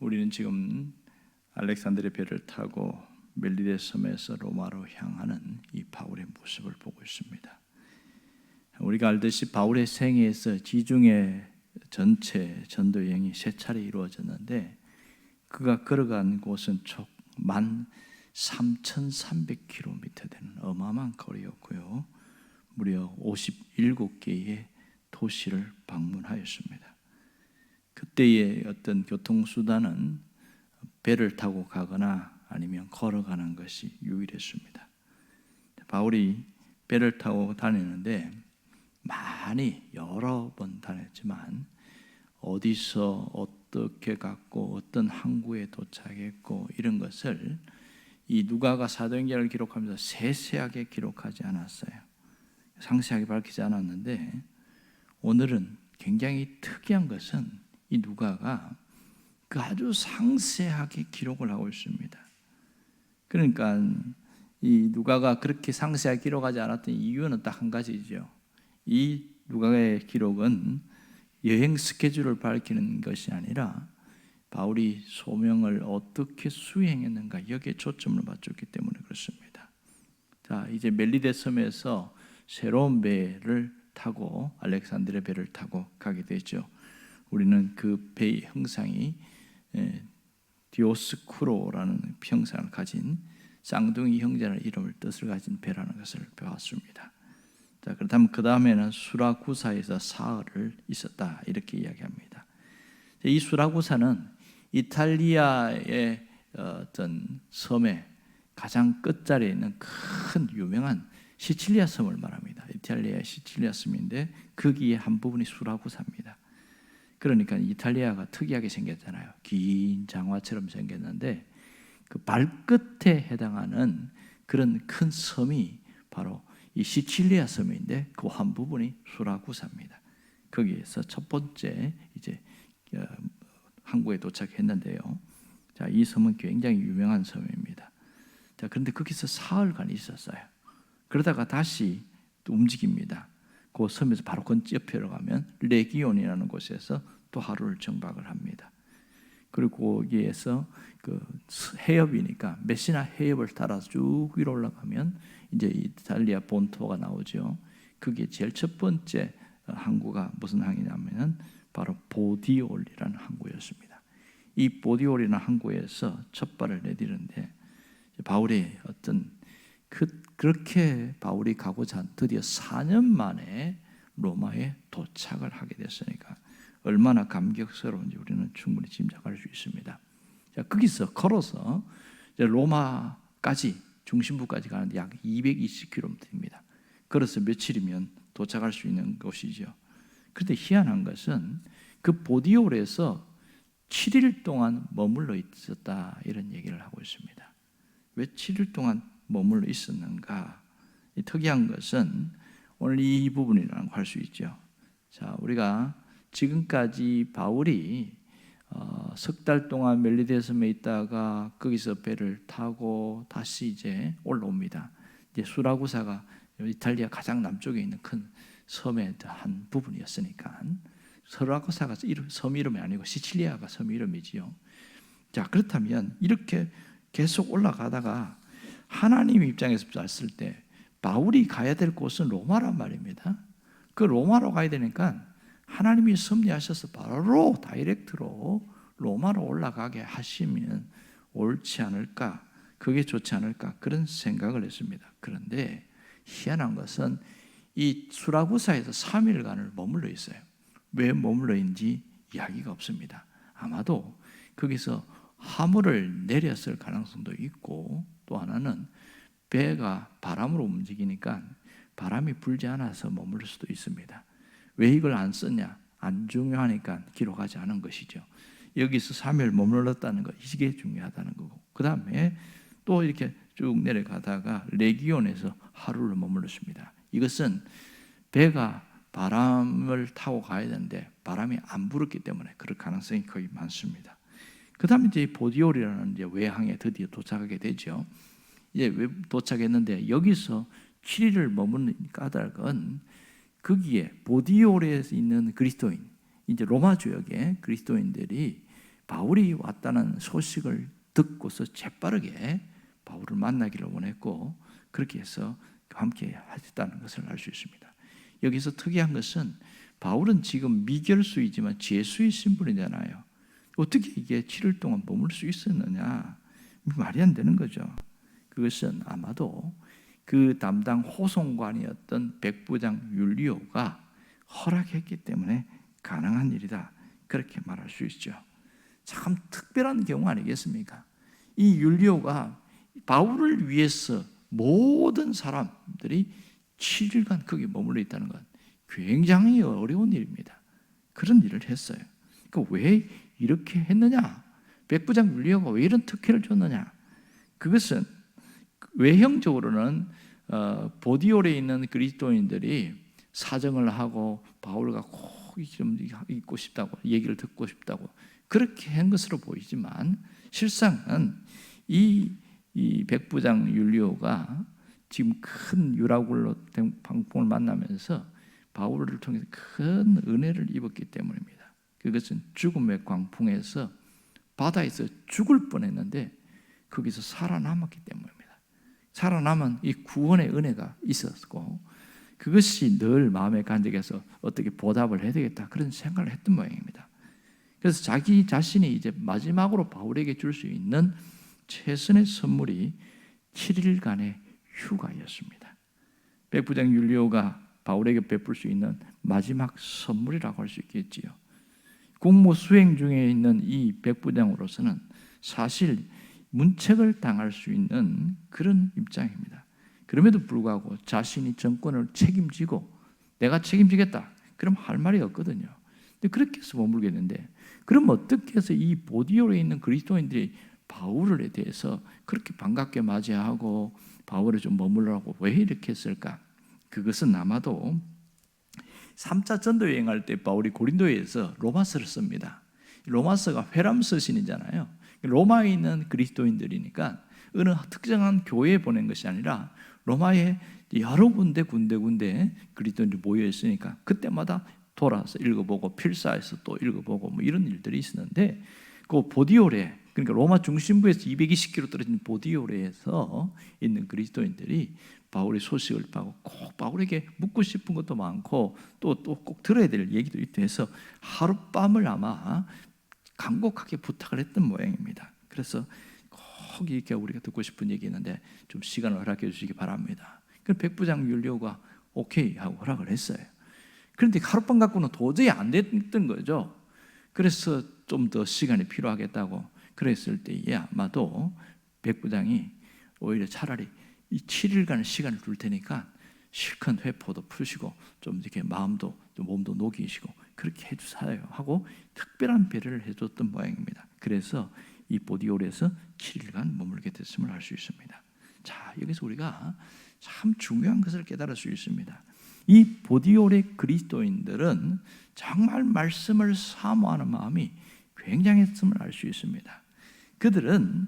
우리는 지금 알렉산드리아 배를 타고 멜리데 섬에서 로마로 향하는 이 바울의 모습을 보고 있습니다. 우리가 알듯이 바울의 생애에서 지중해 전체 전도 여행이 3차례 이루어졌는데 그가 걸어간 곳은 총 13,300km 되는 어마어마한 거리였고요. 무려 57개의 도시를 방문하였습니다. 그때의 어떤 교통수단은 배를 타고 가거나 아니면 걸어가는 것이 유일했습니다. 바울이 배를 타고 다니는데 많이 여러 번 다녔지만 어디서 어떻게 갔고 어떤 항구에 도착했고 이런 것을 이 누가가 사도행전을 기록하면서 세세하게 기록하지 않았어요. 상세하게 밝히지 않았는데 오늘은 굉장히 특이한 것은 이 누가가 그 아주 상세하게 기록을 하고 있습니다. 그러니까 이 누가가 그렇게 상세하게 기록하지 않았던 이유는 딱 한 가지죠. 이 누가의 기록은 여행 스케줄을 밝히는 것이 아니라 바울이 소명을 어떻게 수행했는가 여기에 초점을 맞췄기 때문에 그렇습니다. 자, 이제 멜리데 섬에서 새로운 배를 타고 알렉산드리아 배를 타고 가게 되죠. 우리는 그 배의 형상이 디오스쿠로라는 형상을 가진 쌍둥이 형제라는 이름을 뜻을 가진 배라는 것을 배웠습니다. 자, 그렇다면 그 다음에는 수라쿠사에서 사흘을 있었다 이렇게 이야기합니다. 이 수라쿠사는 이탈리아의 어떤 섬의 가장 끝자리에 있는 큰 유명한 시칠리아 섬을 말합니다. 이탈리아의 시칠리아 섬인데 거기에 한 부분이 수라쿠사입니다. 그러니까 이탈리아가 특이하게 생겼잖아요. 긴 장화처럼 생겼는데 그 발끝에 해당하는 그런 큰 섬이 바로 이 시칠리아 섬인데 그 한 부분이 수라쿠사입니다. 거기에서 첫 번째 이제 항구에 도착했는데요. 자, 이 섬은 굉장히 유명한 섬입니다. 자, 그런데 거기서 사흘간 있었어요. 그러다가 다시 또 움직입니다. 그 섬에서 바로 옆으로 가면 레기온이라는 곳에서 또 하루를 정박을 합니다. 그리고 거기에서 그 해협이니까 메시나 해협을 따라서 쭉 위로 올라가면 이제 이탈리아 본토가 나오죠. 그게 제일 첫 번째 항구가 무슨 항이냐면은 바로 보디올이라는 항구였습니다. 이 보디올이라는 항구에서 첫 발을 내디는데 바울이 어떤 그렇게 바울이 가고자 드디어 4년 만에 로마에 도착을 하게 됐으니까 얼마나 감격스러운지 우리는 충분히 짐작할 수 있습니다. 자, 거기서 걸어서 이제 로마까지 중심부까지 가는데 약 220km입니다. 걸어서 며칠이면 도착할 수 있는 곳이죠. 그런데 희한한 것은 그 보디올에서 7일 동안 머물러 있었다 이런 얘기를 하고 있습니다. 왜 7일 동안 머물러 있었는가? 특이한 것은 오늘 이 부분이라고 할 수 있죠. 자, 우리가 지금까지 바울이 석 달 동안 멜리데 섬에 있다가 거기서 배를 타고 다시 이제 올라옵니다. 이제 수라쿠사가 이탈리아 가장 남쪽에 있는 큰 섬의 한 부분이었으니까 수라쿠사가 섬 이름이 아니고 시칠리아가 섬 이름이지요. 자, 그렇다면 이렇게 계속 올라가다가 하나님 입장에서 봤을 때 바울이 가야 될 곳은 로마란 말입니다. 그 로마로 가야 되니까 하나님이 섭리하셔서 바로 다이렉트로 로마로 올라가게 하시면 옳지 않을까, 그게 좋지 않을까 그런 생각을 했습니다. 그런데 희한한 것은 이 수라쿠사에서 3일간을 머물러 있어요. 왜 머물러 있는지 이야기가 없습니다. 아마도 거기서 화물을 내렸을 가능성도 있고 또 하나는 배가 바람으로 움직이니까 바람이 불지 않아서 머무를 수도 있습니다. 왜 이걸 안 썼냐? 안 중요하니까 기록하지 않은 것이죠. 여기서 3일 머물렀다는 것, 이게 중요하다는 거고 그 다음에 또 이렇게 쭉 내려가다가 레기온에서 하루를 머물렀습니다. 이것은 배가 바람을 타고 가야 되는데 바람이 안 불었기 때문에 그럴 가능성이 거의 많습니다. 그 다음에 이제 보디올이라는 이제 외항에 드디어 도착하게 되죠. 이제 도착했는데 여기서 7일을 머무는 까닭은 거기에 보디올에 있는 그리스도인, 이제 로마 지역의 그리스도인들이 바울이 왔다는 소식을 듣고서 재빠르게 바울을 만나기를 원했고 그렇게 해서 함께 하셨다는 것을 알 수 있습니다. 여기서 특이한 것은 바울은 지금 미결수이지만 제수의 신분이잖아요. 어떻게 이게 7일 동안 머물 수 있었느냐? 말이 안 되는 거죠. 그것은 아마도 그 담당 호송관이었던 백부장 율리오가 허락했기 때문에 가능한 일이다. 그렇게 말할 수 있죠. 참 특별한 경우 아니겠습니까? 이 율리오가 바울을 위해서 모든 사람들이 7일간 거기 머물러 있다는 건 굉장히 어려운 일입니다. 그런 일을 했어요. 그러니까 왜 이렇게 했느냐? 백부장 율리오가 왜 이런 특혜를 줬느냐? 그것은 외형적으로는 보디올에 있는 그리스도인들이 사정을 하고 바울과 꼭 좀 있고 싶다고, 얘기를 듣고 싶다고 그렇게 한 것으로 보이지만 실상은 이 백부장 율리오가 지금 큰 유라굴로 방풍을 만나면서 바울을 통해서 큰 은혜를 입었기 때문입니다. 그것은 죽음의 광풍에서 바다에서 죽을 뻔했는데 거기서 살아남았기 때문입니다. 살아남은 이 구원의 은혜가 있었고 그것이 늘 마음에 간직해서 어떻게 보답을 해야 되겠다 그런 생각을 했던 모양입니다. 그래서 자기 자신이 이제 마지막으로 바울에게 줄 수 있는 최선의 선물이 7일간의 휴가였습니다. 백부장 율리오가 바울에게 베풀 수 있는 마지막 선물이라고 할 수 있겠지요. 공무 수행 중에 있는 이 백부장으로서는 사실 문책을 당할 수 있는 그런 입장입니다. 그럼에도 불구하고 자신이 정권을 책임지고 내가 책임지겠다. 그럼 할 말이 없거든요. 근데 그렇게 해서 머물게 되는데 그럼 어떻게 해서 이 보디올에 있는 그리스도인들이 바울에 대해서 그렇게 반갑게 맞이하고 바울에 좀 머물라고 왜 이렇게 했을까? 그것은 아마도 3차 전도 여행할 때 바울이 고린도에서 로마서를 씁니다. 로마서가 회람 서신이잖아요. 로마에 있는 그리스도인들이니까 어느 특정한 교회에 보낸 것이 아니라 로마에 여러 군데 그리스도인들이 모여 있으니까 그때마다 돌아서 읽어보고 필사해서 또 읽어보고 뭐 이런 일들이 있었는데 그 보디올에 그러니까 로마 중심부에서 220km 떨어진 보디올에서 있는 그리스도인들이 바울의 소식을 받고 꼭 바울에게 묻고 싶은 것도 많고 또 꼭 들어야 될 얘기도 있고 해서 하룻밤을 아마 간곡하게 부탁을 했던 모양입니다. 그래서 꼭 이렇게 우리가 듣고 싶은 얘기 있는데 좀 시간을 허락해 주시기 바랍니다. 그래서 백부장 율리오가 오케이 하고 허락을 했어요. 그런데 하룻밤 갖고는 도저히 안 됐던 거죠. 그래서 좀 더 시간이 필요하겠다고 그랬을 때에 아마도 백부장이 오히려 차라리 이 7일간 시간을 줄 테니까 실컷 회포도 푸시고 좀 이렇게 마음도 좀 몸도 녹이시고 그렇게 해주세요 하고 특별한 배려를 해줬던 모양입니다. 그래서 이 보디올에서 7일간 머물게 됐음을 알 수 있습니다. 자, 여기서 우리가 참 중요한 것을 깨달을 수 있습니다. 이 보디올의 그리스도인들은 정말 말씀을 사모하는 마음이 굉장했음을 알 수 있습니다. 그들은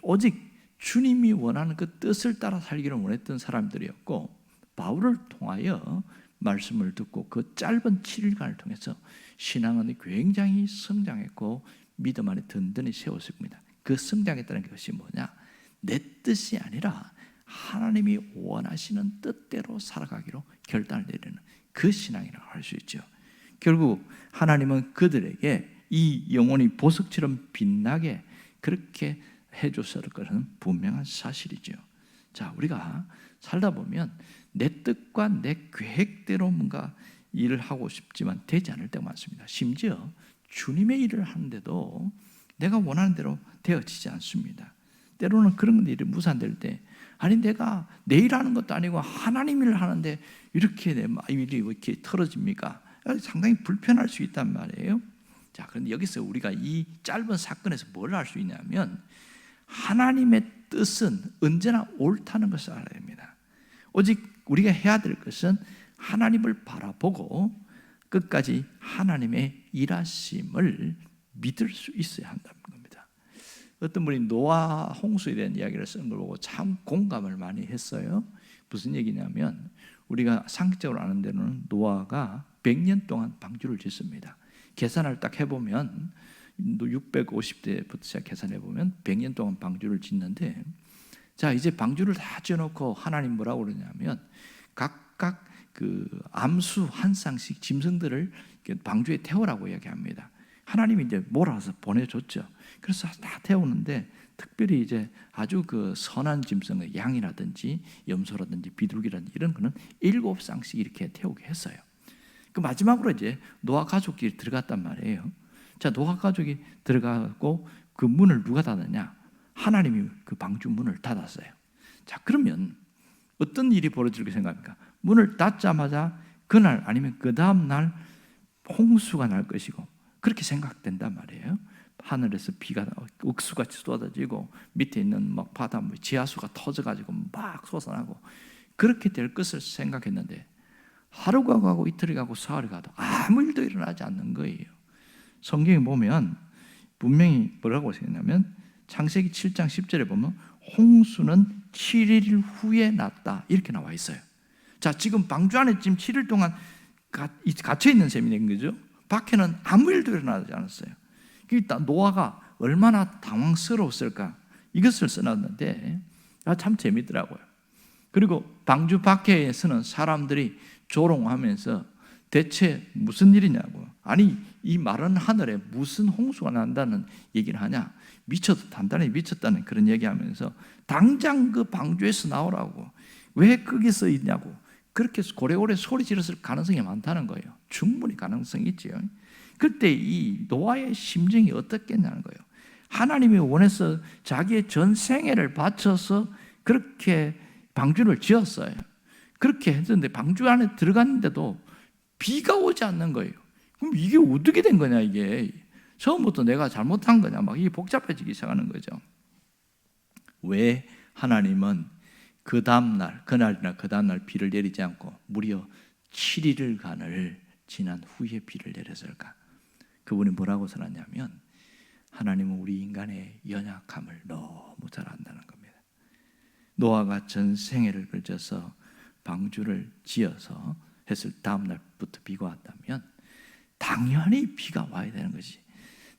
오직 주님이 원하는 그 뜻을 따라 살기를 원했던 사람들이었고 바울을 통하여 말씀을 듣고 그 짧은 7일간을 통해서 신앙은 굉장히 성장했고 믿음 안에 든든히 세웠습니다. 그 성장했다는 것이 뭐냐? 내 뜻이 아니라 하나님이 원하시는 뜻대로 살아가기로 결단을 내리는 그 신앙이라고 할 수 있죠. 결국 하나님은 그들에게 이 영혼이 보석처럼 빛나게 그렇게 해줬을 것은 분명한 사실이죠. 자, 우리가 살다 보면 내 뜻과 내 계획대로 뭔가 일을 하고 싶지만 되지 않을 때가 많습니다. 심지어 주님의 일을 하는데도 내가 원하는 대로 되어지지 않습니다. 때로는 그런 일이 무산될 때 아니 내가 내 일하는 것도 아니고 하나님 일을 하는데 이렇게 내 일이 이렇게 틀어집니까? 상당히 불편할 수 있단 말이에요. 자, 그런데 여기서 우리가 이 짧은 사건에서 뭘 알 수 있냐면 하나님의 뜻은 언제나 옳다는 것을 알아야 합니다. 오직 우리가 해야 될 것은 하나님을 바라보고 끝까지 하나님의 일하심을 믿을 수 있어야 한다는 겁니다. 어떤 분이 노아 홍수에 대한 이야기를 쓰는 걸 보고 참 공감을 많이 했어요. 무슨 얘기냐면 우리가 상식적으로 아는 대로는 노아가 100년 동안 방주를 짓습니다. 계산을 딱 해보면 650대부터 시작 계산해 보면 100년 동안 방주를 짓는데, 자 이제 방주를 다 지어놓고 하나님 뭐라고 그러냐면 각각 그 암수 한 쌍씩 짐승들을 방주에 태우라고 이야기합니다. 하나님이 이제 몰아서 보내줬죠. 그래서 다 태우는데 특별히 이제 아주 그 선한 짐승의 양이라든지 염소라든지 비둘기라든지 이런 거는 7쌍씩 이렇게 태우게 했어요. 그 마지막으로 이제 노아 가족끼리 들어갔단 말이에요. 자, 노아 가족이 들어가고 그 문을 누가 닫았냐? 하나님이 그 방주 문을 닫았어요. 자, 그러면 어떤 일이 벌어질 생각합니까? 문을 닫자마자 그날 아니면 그 다음 날 홍수가 날 것이고 그렇게 생각된단 말이에요. 하늘에서 비가 억수같이 쏟아지고 밑에 있는 막 바닷물 지하수가 터져가지고 막 솟아나고 그렇게 될 것을 생각했는데 하루가 가고 이틀이 가고 사흘이 가도 아무 일도 일어나지 않는 거예요. 성경에 보면 분명히 뭐라고 쓰였냐면 창세기 7장 10절에 보면 홍수는 7일 후에 났다 이렇게 나와 있어요. 자, 지금 방주 안에 지금 7일 동안 갇혀 있는 셈이 된 거죠. 밖에는 아무 일도 일어나지 않았어요. 그러니까 노아가 얼마나 당황스러웠을까 이것을 써놨는데 참 재밌더라고요. 그리고 방주 밖에서는 사람들이 조롱하면서 대체 무슨 일이냐고, 아니 이 마른 하늘에 무슨 홍수가 난다는 얘기를 하냐, 단단히 미쳤다는 그런 얘기하면서 당장 그 방주에서 나오라고, 왜 거기서 있냐고 그렇게 고래고래 소리 질렀을 가능성이 많다는 거예요. 충분히 가능성이 있지요. 그때 이 노아의 심정이 어떻겠냐는 거예요. 하나님이 원해서 자기의 전 생애를 바쳐서 그렇게 방주를 지었어요. 그렇게 했는데 방주 안에 들어갔는데도 비가 오지 않는 거예요. 그럼 이게 어떻게 된 거냐, 이게 처음부터 내가 잘못한 거냐, 막 이게 복잡해지기 시작하는 거죠. 왜 하나님은 그 다음날, 그날이나 그 다음날 비를 내리지 않고 무려 7일간을 지난 후에 비를 내렸을까? 그분이 뭐라고 써놨냐면 하나님은 우리 인간의 연약함을 너무 잘 안다는 겁니다. 노아가 전 생애를 걸쳐서 방주를 지어서 했을 다음 날부터 비가 왔다면 당연히 비가 와야 되는 것이,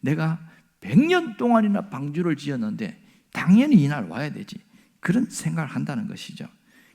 내가 100년 동안이나 방주를 지었는데 당연히 이날 와야 되지, 그런 생각을 한다는 것이죠.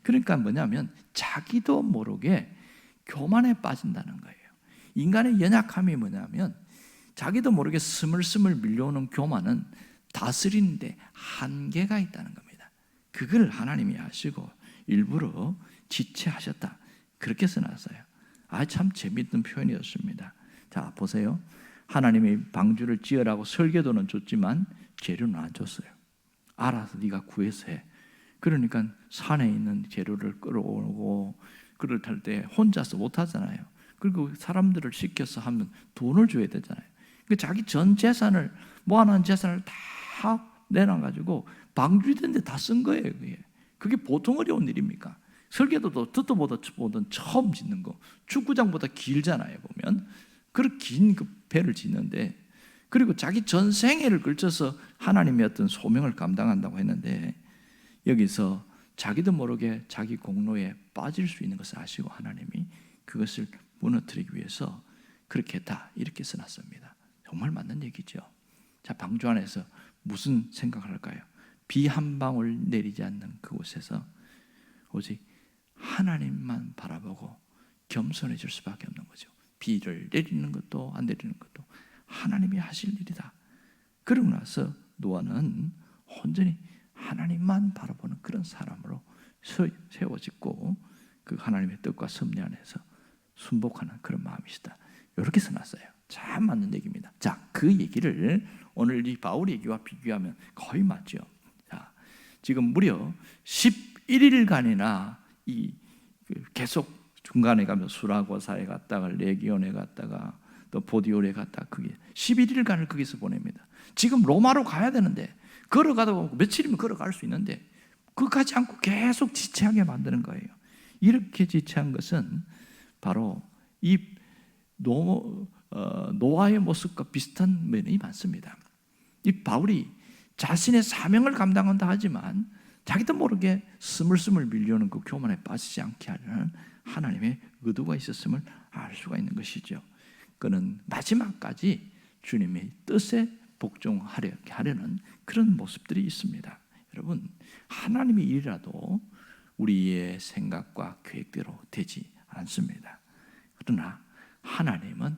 그러니까 뭐냐면 자기도 모르게 교만에 빠진다는 거예요. 인간의 연약함이 뭐냐면 자기도 모르게 스물스물 밀려오는 교만은 다스리는데 한계가 있다는 겁니다. 그걸 하나님이 아시고 일부러 지체하셨다, 그렇게 써놨어요. 참 재밌는 표현이었습니다. 자, 보세요. 하나님이 방주를 지으라고 설계도는 줬지만 재료는 안 줬어요. 알아서 네가 구해서 해. 그러니까 산에 있는 재료를 끌어오고 그를 탈 때 혼자서 못 하잖아요. 그리고 사람들을 시켜서 하면 돈을 줘야 되잖아요. 그러니까 자기 전 재산을, 모아놓은 재산을 다 내놔가지고 방주 되는데 다 쓴 거예요. 그게 보통 어려운 일입니까? 설계도도 듣도 보던 처음 짓는 거, 축구장보다 길잖아요, 보면. 그렇게 긴 그 배를 짓는데, 그리고 자기 전 생애를 걸쳐서 하나님의 어떤 소명을 감당한다고 했는데, 여기서 자기도 모르게 자기 공로에 빠질 수 있는 것을 아시고 하나님이 그것을 무너뜨리기 위해서 그렇게 했다, 이렇게 써놨습니다. 정말 맞는 얘기죠. 자, 방주 안에서 무슨 생각을 할까요? 비 한 방울 내리지 않는 그곳에서 오직 하나님만 바라보고 겸손해질 수밖에 없는 거죠. 비를 내리는 것도 안 내리는 것도 하나님이 하실 일이다. 그러고 나서 노아는 온전히 하나님만 바라보는 그런 사람으로 세워지고 그 하나님의 뜻과 섭리 안에서 순복하는 그런 마음이시다, 이렇게 써놨어요. 참 맞는 얘기입니다. 자, 그 얘기를 오늘 이 바울 얘기와 비교하면 거의 맞죠. 자, 지금 무려 11일간이나 이 계속 중간에 가면 수라고사에 갔다가 레기온에 갔다가 또 보디올에 갔다가 그게 11일간을 거기서 보냅니다. 지금 로마로 가야 되는데 걸어가다 보면 며칠이면 걸어갈 수 있는데 그거 가지 않고 계속 지체하게 만드는 거예요. 이렇게 지체한 것은 바로 이 노아의 모습과 비슷한 면이 많습니다. 이 바울이 자신의 사명을 감당한다 하지만 자기도 모르게 스물스물 밀려오는 그 교만에 빠지지 않게 하려는 하나님의 의도가 있었음을 알 수가 있는 것이죠. 그는 마지막까지 주님의 뜻에 복종하려는 그런 모습들이 있습니다. 여러분, 하나님의 일이라도 우리의 생각과 계획대로 되지 않습니다. 그러나 하나님은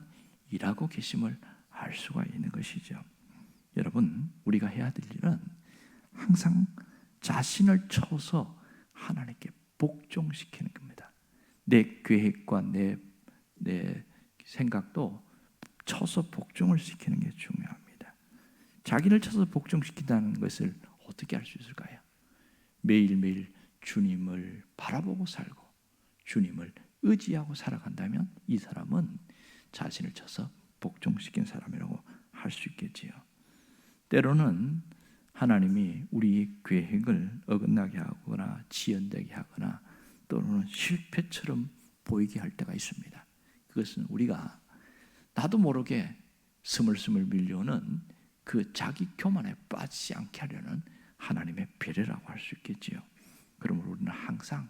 일하고 계심을 알 수가 있는 것이죠. 여러분, 우리가 해야 될 일은 항상 자신을 쳐서 하나님께 복종시키는 겁니다. 내 계획과 내 생각도 쳐서 복종을 시키는 게 중요합니다. 자기를 쳐서 복종시킨다는 것을 어떻게 할 수 있을까요? 매일매일 주님을 바라보고 살고 주님을 의지하고 살아간다면 이 사람은 자신을 쳐서 복종시킨 사람이라고 할 수 있겠지요. 때로는 하나님이 우리 계획을 어긋나게 하거나 지연되게 하거나 또는 실패처럼 보이게 할 때가 있습니다. 그것은 우리가 나도 모르게 스물스물 밀려오는 그 자기 교만에 빠지지 않게 하려는 하나님의 배려라고 할 수 있겠지요. 그러므로 우리는 항상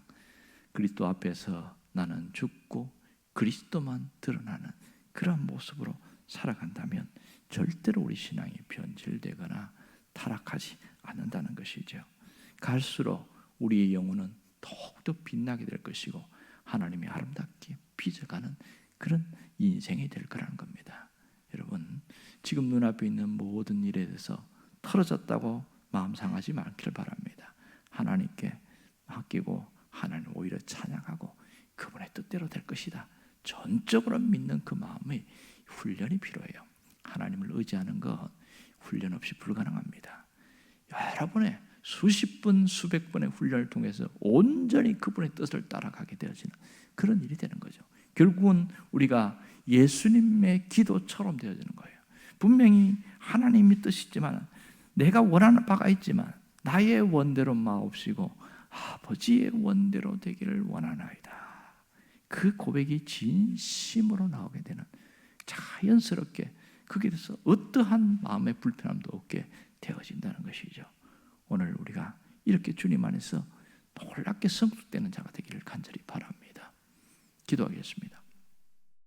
그리스도 앞에서 나는 죽고 그리스도만 드러나는 그런 모습으로 살아간다면 절대로 우리 신앙이 변질되거나 타락하지 않는다는 것이죠. 갈수록 우리의 영혼은 더욱더 빛나게 될 것이고 하나님이 아름답게 빚어가는 그런 인생이 될 거라는 겁니다. 여러분, 지금 눈앞에 있는 모든 일에 대해서 털어졌다고 마음 상하지 말기를 바랍니다. 하나님께 맡기고 하나님 오히려 찬양하고 그분의 뜻대로 될 것이다. 전적으로 믿는 그 마음의 훈련이 필요해요. 하나님을 의지하는 것 훈련 없이 불가능합니다. 여러분의 수십 번, 수백 번의 훈련을 통해서 온전히 그분의 뜻을 따라가게 되어지는 그런 일이 되는 거죠. 결국은 우리가 예수님의 기도처럼 되어지는 거예요. 분명히 하나님의 뜻이지만 내가 원하는 바가 있지만 나의 원대로 마옵시고 아버지의 원대로 되기를 원하나이다. 그 고백이 진심으로 나오게 되는 자연스럽게 거기에 대해서 어떠한 마음의 불편함도 없게 되어진다는 것이죠. 오늘 우리가 이렇게 주님 안에서 놀랍게 성숙되는 자가 되기를 간절히 바랍니다. 기도하겠습니다.